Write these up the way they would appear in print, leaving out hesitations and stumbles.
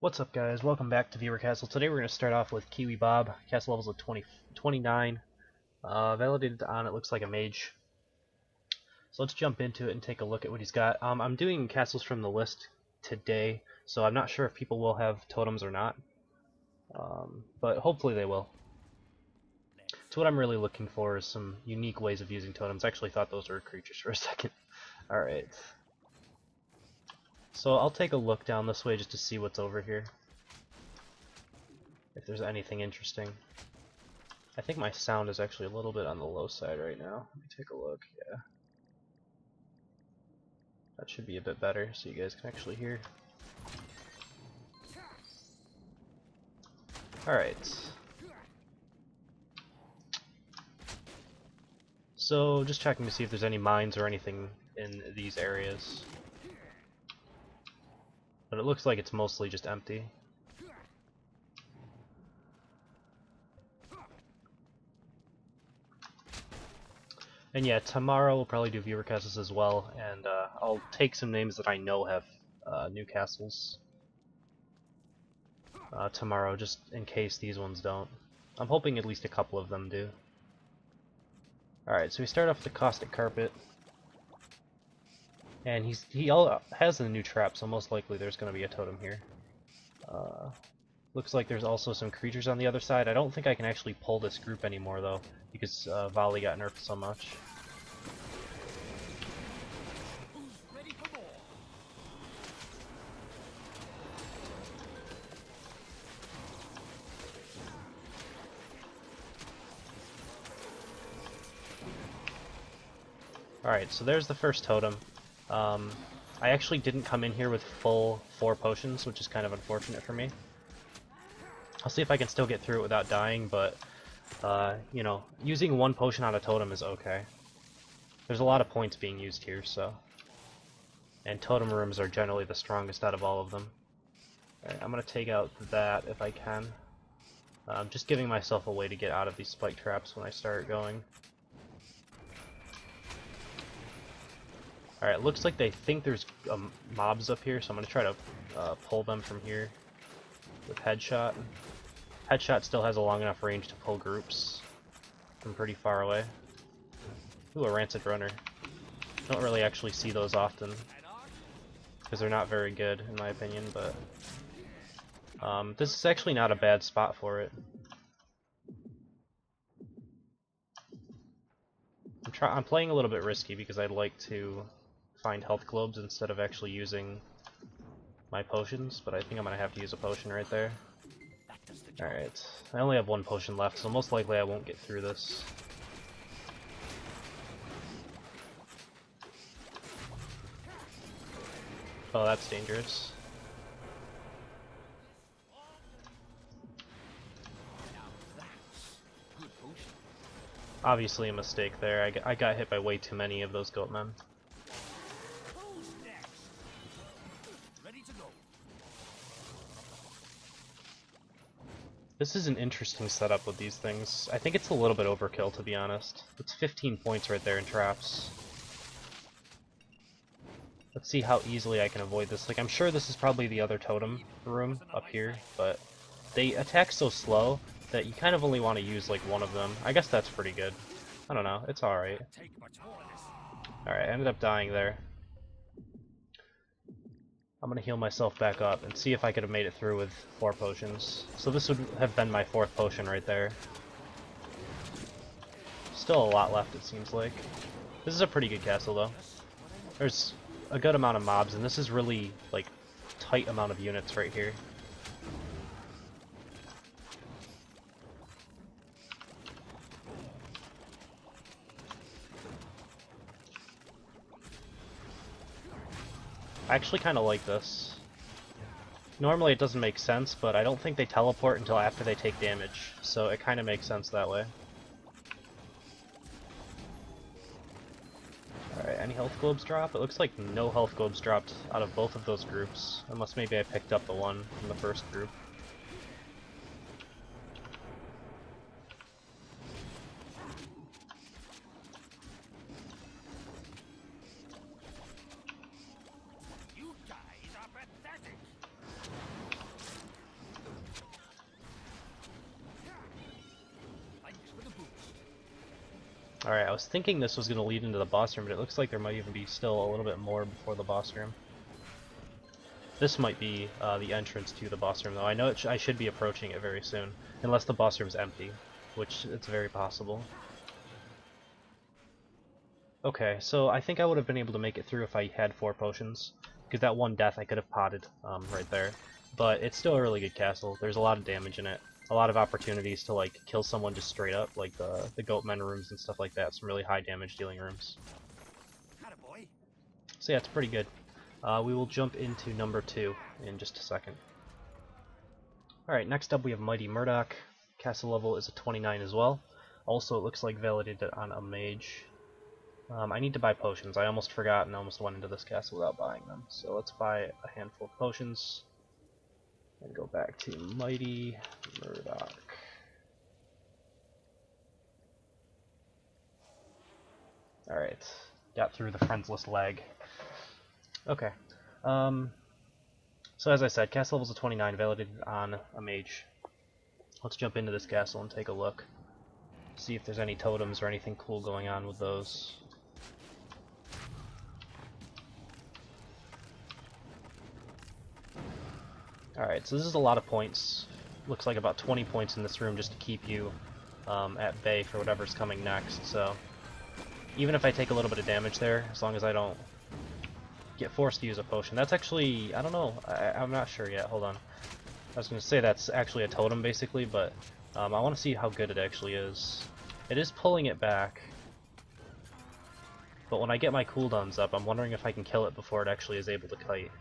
What's up, guys? Welcome back to Viewer Castle. Today we're going to start off with Kiwi Bob. Castle levels of 29. Validated on, it looks like a mage. So let's jump into it and take a look at what he's got. I'm doing castles from the list today, so I'm not sure if people will have totems or not. But hopefully they will. So what I'm really looking for is some unique ways of using totems. I actually thought those were creatures for a second. Alright. So I'll take a look down this way just to see what's over here. If there's anything interesting. I think my sound is actually a little bit on the low side right now. Let me take a look. Yeah. That should be a bit better so you guys can actually hear. Alright. So just checking to see if there's any mines or anything in these areas. But it looks like it's mostly just empty. And yeah, tomorrow we'll probably do viewer castles as well, and I'll take some names that I know have new castles tomorrow, just in case these ones don't. I'm hoping at least a couple of them do. Alright, so we start off with the Caustic Carpet. And he has a new trap, so most likely there's going to be a totem here. Looks like there's also some creatures on the other side. I don't think I can actually pull this group anymore though, because Volley got nerfed so much. Alright, so there's the first totem. I actually didn't come in here with full 4 potions, which is kind of unfortunate for me. I'll see if I can still get through it without dying, but, you know, using 1 potion on a totem is okay. There's a lot of points being used here, so. And totem rooms are generally the strongest out of all of them. Alright, I'm going to take out that if I can. I'm just giving myself a way to get out of these spike traps when I start going. Alright, looks like they think there's mobs up here, so I'm going to try to pull them from here with Headshot. Headshot still has a long enough range to pull groups from pretty far away. Ooh, a Rancid Runner. Don't really actually see those often, because they're not very good in my opinion, but this is actually not a bad spot for it. I'm playing a little bit risky because I'd like to find health globes instead of actually using my potions, but I think I'm gonna have to use a potion right there. Alright, I only have 1 potion left, so most likely I won't get through this. Oh, that's dangerous. Obviously a mistake there. I got hit by way too many of those goatmen. This is an interesting setup with these things. I think it's a little bit overkill, to be honest. It's 15 points right there in traps. Let's see how easily I can avoid this. Like, I'm sure this is probably the other totem room up here, but they attack so slow that you kind of only want to use like 1 of them. I guess that's pretty good. I don't know, it's alright. Alright, I ended up dying there. I'm gonna heal myself back up and see if I could have made it through with 4 potions. So this would have been my 4th potion right there. Still a lot left, it seems like. This is a pretty good castle though. There's a good amount of mobs, and this is really like tight amount of units right here. I actually kind of like this. Normally it doesn't make sense, but I don't think they teleport until after they take damage, so it kind of makes sense that way. Alright, any health globes drop? It looks like no health globes dropped out of both of those groups, unless maybe I picked up the one from the first group. Alright, I was thinking this was going to lead into the boss room, but it looks like there might even be still a little bit more before the boss room. This might be the entrance to the boss room, though. I know I should be approaching it very soon, unless the boss room's empty, which it's very possible. Okay, so I think I would have been able to make it through if I had 4 potions, because that one death I could have potted right there. But it's still a really good castle. There's a lot of damage in it, a lot of opportunities to like kill someone just straight up, like the goatmen rooms and stuff like that. Some really high damage dealing rooms. So yeah, it's pretty good. We will jump into number 2 in just a second. Alright, next up we have MightyMurdoc. Castle level is a 29 as well. Also, it looks like validated on a mage. I need to buy potions. I almost forgot and almost went into this castle without buying them. So let's buy a handful of potions and go back to MightyMurdoc. Alright, got through the friends list lag. Okay, so as I said, castle level's a 29, validated on a mage. Let's jump into this castle and take a look. See if there's any totems or anything cool going on with those. Alright, so this is a lot of points. Looks like about 20 points in this room just to keep you at bay for whatever's coming next. So even if I take a little bit of damage there, as long as I don't get forced to use a potion. That's actually, I don't know, I'm not sure yet. Hold on. I was going to say that's actually a totem basically, but I want to see how good it actually is. It is pulling it back, but when I get my cooldowns up, I'm wondering if I can kill it before it actually is able to kite.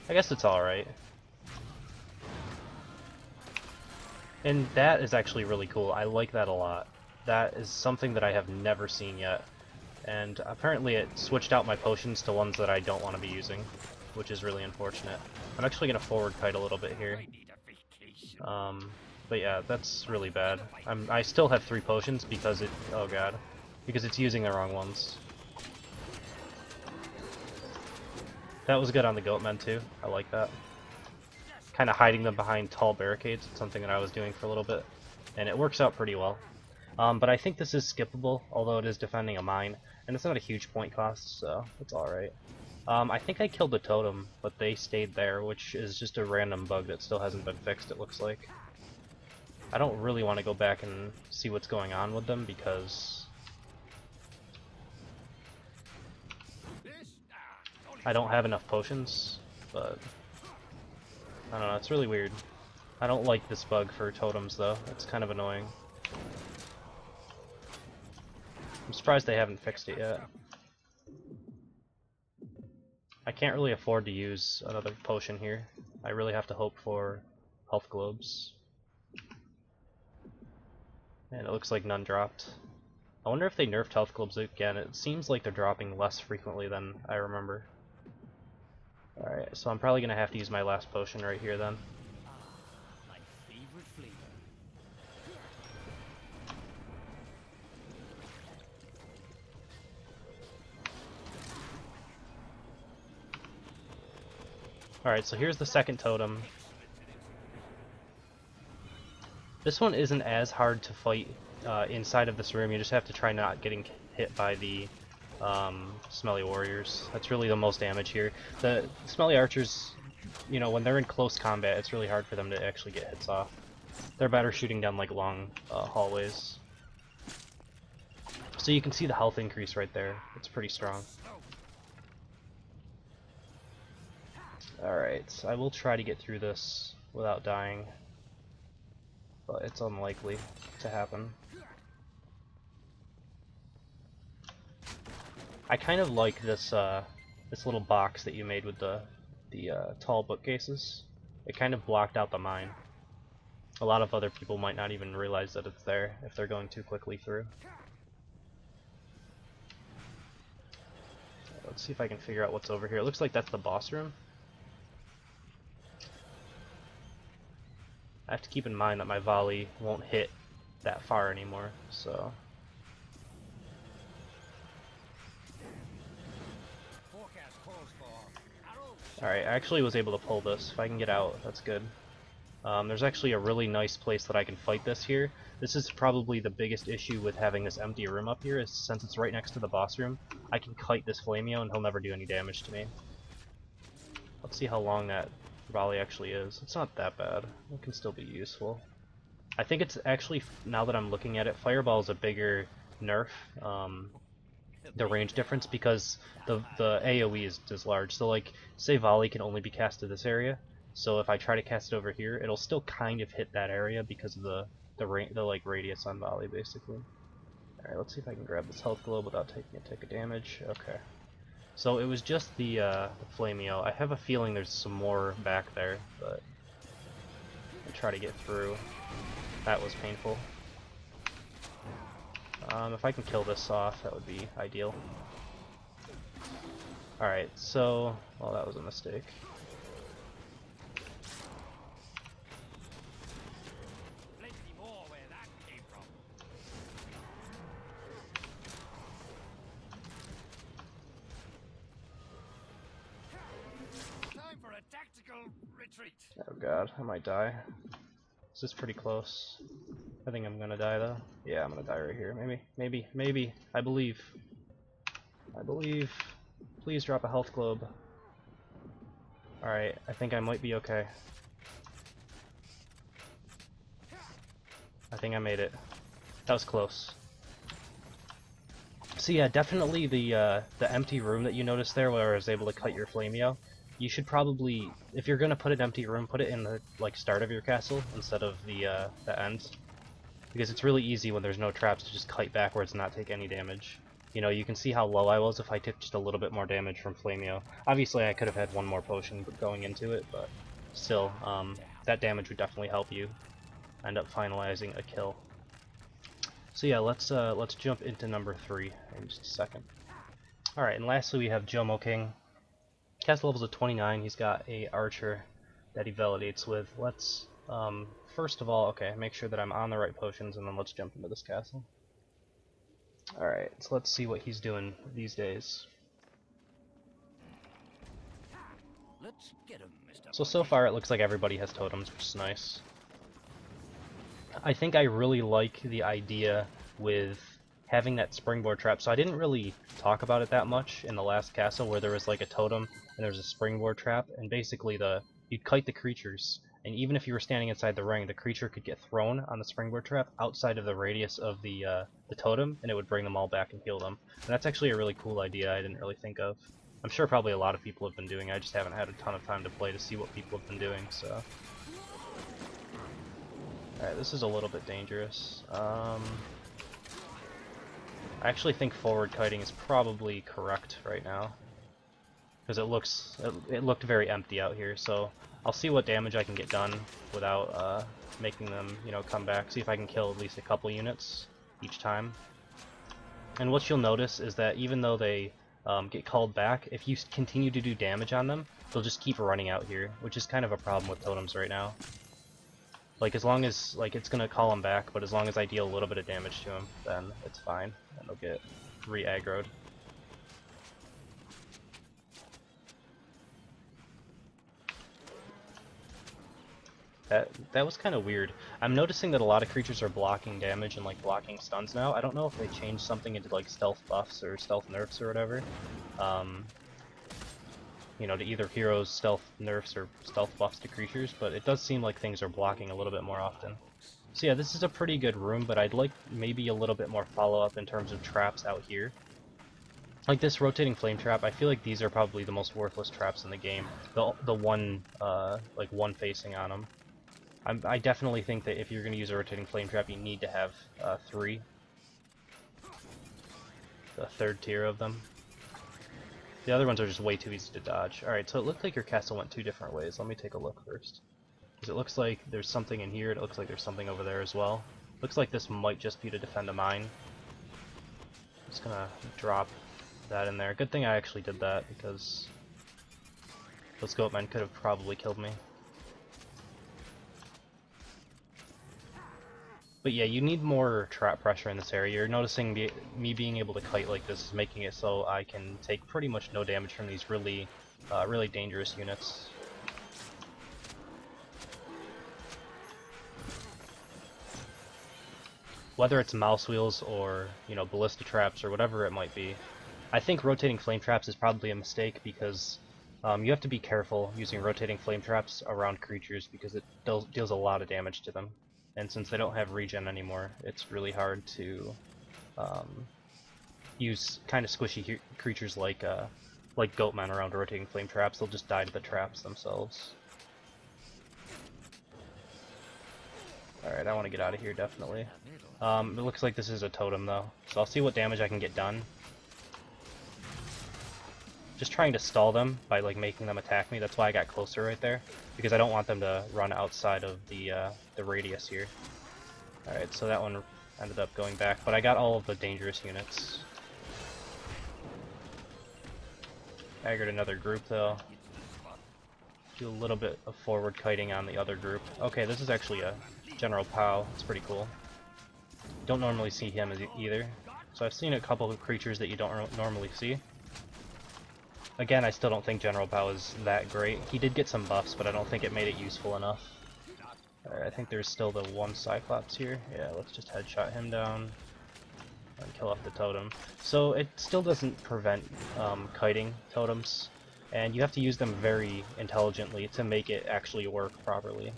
I guess it's alright. And that is actually really cool. I like that a lot. That is something that I have never seen yet. And apparently it switched out my potions to ones that I don't want to be using, which is really unfortunate. I'm actually going to forward kite a little bit here. But yeah, that's really bad. I still have 3 potions because it... oh god. Because it's using the wrong ones. That was good on the goatmen too. I like that. Kind of hiding them behind tall barricades. It's something that I was doing for a little bit. And it works out pretty well. But I think this is skippable, although it is defending a mine. And it's not a huge point cost, so it's alright. I think I killed the totem, but they stayed there, which is just a random bug that still hasn't been fixed, it looks like. I don't really want to go back and see what's going on with them, because I don't have enough potions, but I don't know, it's really weird. I don't like this bug for totems, though. It's kind of annoying. I'm surprised they haven't fixed it yet. I can't really afford to use another potion here. I really have to hope for health globes. And it looks like none dropped. I wonder if they nerfed health globes again. It seems like they're dropping less frequently than I remember. Alright, so I'm probably going to have to use my last potion right here then. Alright, so here's the second totem. This one isn't as hard to fight inside of this room. You just have to try not getting hit by the smelly warriors. That's really the most damage here. The smelly archers, you know, when they're in close combat, it's really hard for them to actually get hits off. They're better shooting down like long hallways. So you can see the health increase right there. It's pretty strong. Alright, I will try to get through this without dying, but it's unlikely to happen. I kind of like this this little box that you made with the tall bookcases. It kind of blocked out the mine. A lot of other people might not even realize that it's there if they're going too quickly through. Let's see if I can figure out what's over here. It looks like that's the boss room. I have to keep in mind that my volley won't hit that far anymore, so... Alright, I actually was able to pull this. If I can get out, that's good. There's actually a really nice place that I can fight this here. This is probably the biggest issue with having this empty room up here, is since it's right next to the boss room, I can kite this Flameo and he'll never do any damage to me. Let's see how long that volley actually is. It's not that bad. It can still be useful. I think it's actually, now that I'm looking at it, Fireball is a bigger nerf, the range difference, because the AoE is large. So like, say volley can only be cast to this area, so if I try to cast it over here, it'll still kind of hit that area because of the like radius on volley, basically. Alright, let's see if I can grab this health globe without taking a tick of damage. Okay. So it was just the Flameo. I have a feeling there's some more back there, but I'll try to get through. That was painful. If I can kill this off, that would be ideal. Alright, so... well, that was a mistake. Oh god, I might die. This is pretty close. I think I'm gonna die though. Yeah, I'm gonna die right here. Maybe. I believe. Please drop a health globe. Alright, I think I might be okay. I think I made it. That was close. So yeah, definitely the empty room that you noticed there where I was able to cut your Flameo. You should probably, if you're gonna put an empty room, put it in the like start of your castle instead of the end, because it's really easy when there's no traps to just kite backwards and not take any damage. You know, you can see how low I was if I took just a little bit more damage from Flameo. Obviously, I could have had one more potion going into it, but still, that damage would definitely help you end up finalizing a kill. So yeah, let's jump into number 3 in just a second. All right, and lastly we have Jomoking. Castle level's at 29. He's got a archer that he validates with. Let's first of all, okay, make sure that I'm on the right potions, and then let's jump into this castle. Alright, so let's see what he's doing these days. Let's get him, Mr. So far it looks like everybody has totems, which is nice. I think I really like the idea with having that springboard trap. So I didn't really talk about it that much in the last castle, where there was like a totem and there was a springboard trap, and basically you'd kite the creatures, and even if you were standing inside the ring, the creature could get thrown on the springboard trap outside of the radius of the totem, and it would bring them all back and heal them. And that's actually a really cool idea I didn't really think of. I'm sure probably a lot of people have been doing it, I just haven't had a ton of time to play to see what people have been doing, so... Alright, this is a little bit dangerous. I actually think forward kiting is probably correct right now, because it looked very empty out here. So I'll see what damage I can get done without making them, you know, come back. See if I can kill at least a couple units each time. And what you'll notice is that even though they get called back, if you continue to do damage on them, they'll just keep running out here, which is kind of a problem with totems right now. Like, as long as, like, it's gonna call them back, but as long as I deal a little bit of damage to them, then it's fine, and they'll get re-aggroed. That was kind of weird. I'm noticing that a lot of creatures are blocking damage and, like, blocking stuns now. I don't know if they changed something into, like, stealth buffs or stealth nerfs or whatever. You know, to either heroes, stealth nerfs, or stealth buffs to creatures, but it does seem like things are blocking a little bit more often. So yeah, this is a pretty good room, but I'd like maybe a little bit more follow-up in terms of traps out here. Like this rotating flame trap, I feel like these are probably the most worthless traps in the game. The one, like one facing on them. I definitely think that if you're going to use a rotating flame trap, you need to have 3. The third tier of them. The other ones are just way too easy to dodge. Alright, so it looked like your castle went 2 different ways. Let me take a look first. Because it looks like there's something in here, it looks like there's something over there as well. Looks like this might just be to defend a mine. I'm just gonna drop that in there. Good thing I actually did that, because those goatmen could have probably killed me. But yeah, you need more trap pressure in this area. You're noticing me being able to kite like this is making it so I can take pretty much no damage from these really dangerous units. whether it's mouse wheels or, you know, ballista traps or whatever it might be. I think rotating flame traps is probably a mistake because you have to be careful using rotating flame traps around creatures because it deals a lot of damage to them. And since they don't have regen anymore, it's really hard to use kind of squishy creatures like goatmen around rotating flame traps. They'll just die to the traps themselves. Alright, I want to get out of here, definitely. It looks like this is a totem, though, so I'll see what damage I can get done. Just trying to stall them by like making them attack me. That's why I got closer right there, because I don't want them to run outside of the radius here. Alright, so that one ended up going back, but I got all of the dangerous units. Aggroed another group, though. Do a little bit of forward kiting on the other group. Okay, this is actually a General Pow. It's pretty cool. Don't normally see him either. So I've seen a couple of creatures that you don't normally see. Again, I still don't think General Pow is that great. He did get some buffs, but I don't think it made it useful enough. Alright, I think there's still the one Cyclops here. Yeah, let's just headshot him down and kill off the totem. So it still doesn't prevent kiting totems, and you have to use them very intelligently to make it actually work properly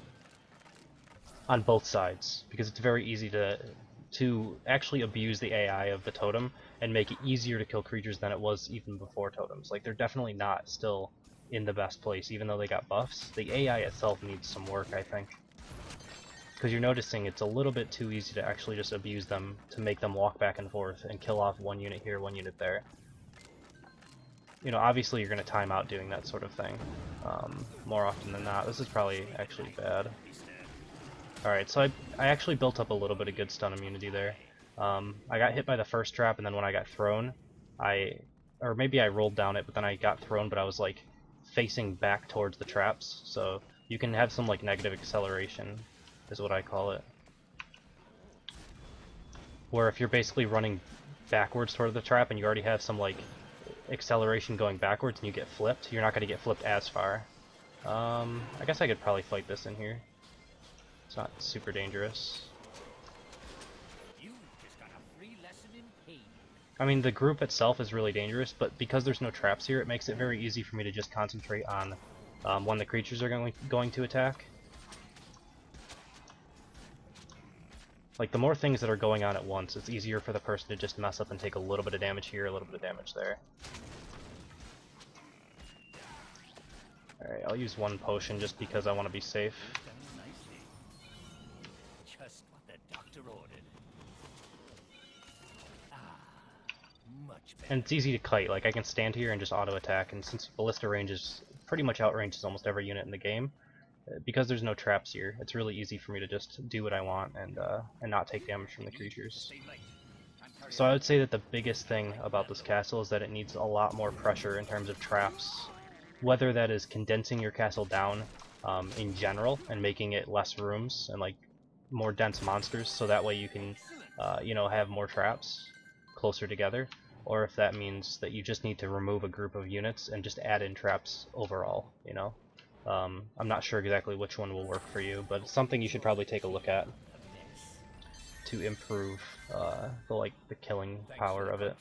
on both sides, because it's very easy to actually abuse the AI of the totem and make it easier to kill creatures than it was even before totems. Like, they're definitely not still in the best place, even though they got buffs. The AI itself needs some work, I think. Because you're noticing it's a little bit too easy to actually just abuse them, to make them walk back and forth and kill off one unit here, one unit there. You know, obviously you're going to time out doing that sort of thing, more often than not. This is probably actually bad. Alright, so I actually built up a little bit of good stun immunity there. I got hit by the first trap, and then when I got thrown, or maybe I rolled down it, but then I got thrown, but I was like facing back towards the traps, so you can have some like negative acceleration, is what I call it. Where if you're basically running backwards toward the trap and you already have some like acceleration going backwards and you get flipped, you're not going to get flipped as far. I guess I could probably fight this in here. It's not super dangerous. I mean, the group itself is really dangerous, but because there's no traps here, it makes it very easy for me to just concentrate on when the creatures are going to attack. Like, the more things that are going on at once, it's easier for the person to just mess up and take a little bit of damage here, a little bit of damage there. Alright, I'll use one potion just because I want to be safe. Just what the doctor ordered. Much better. And it's easy to kite. Like, I can stand here and just auto attack, and since ballista range is pretty much outranges almost every unit in the game, because there's no traps here, it's really easy for me to just do what I want and not take damage from the creatures. So I would say that the biggest thing about this castle is that it needs a lot more pressure in terms of traps. Whether that is condensing your castle down in general and making it less rooms and like more dense monsters, so that way you can you know, have more traps closer together, or if that means that you just need to remove a group of units and just add in traps overall, you know. I'm not sure exactly which one will work for you, but it's something you should probably take a look at to improve the killing power of it.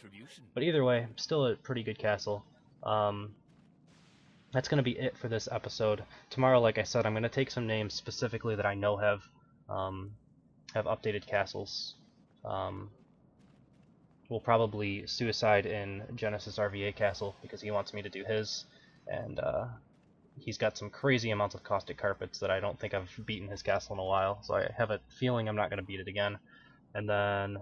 But either way, still a pretty good castle. That's going to be it for this episode. Tomorrow, like I said, I'm going to take some names specifically that I know have updated castles. We'll probably suicide in Genesis RVA Castle because he wants me to do his, and he's got some crazy amounts of caustic carpets that I don't think I've beaten his castle in a while, so I have a feeling I'm not going to beat it again. And then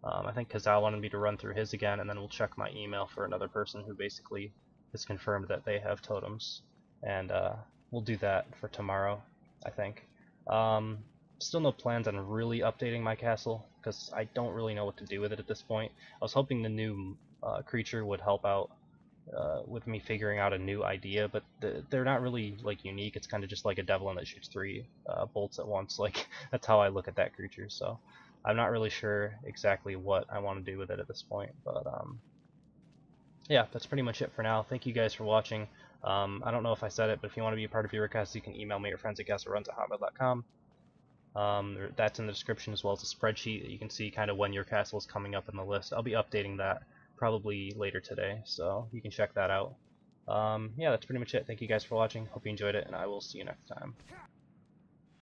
I think Kazal wanted me to run through his again, and then we'll check my email for another person who basically has confirmed that they have totems, and we'll do that for tomorrow, I think. Still no plans on really updating my castle, because I don't really know what to do with it at this point. I was hoping the new creature would help out with me figuring out a new idea, but they're not really like unique. It's kind of just like a devil that shoots 3 bolts at once. Like, that's how I look at that creature, so I'm not really sure exactly what I want to do with it at this point, but yeah, that's pretty much it for now. Thank you guys for watching. I don't know if I said it, but if you want to be a part of ViewRcast, you can email me at friends@castleruns@hotmail.com. That's in the description, as well as a spreadsheet that you can see kind of when your castle is coming up in the list. I'll be updating that probably later today, so you can check that out. Yeah, that's pretty much it. Thank you guys for watching. Hope you enjoyed it, and I will see you next time.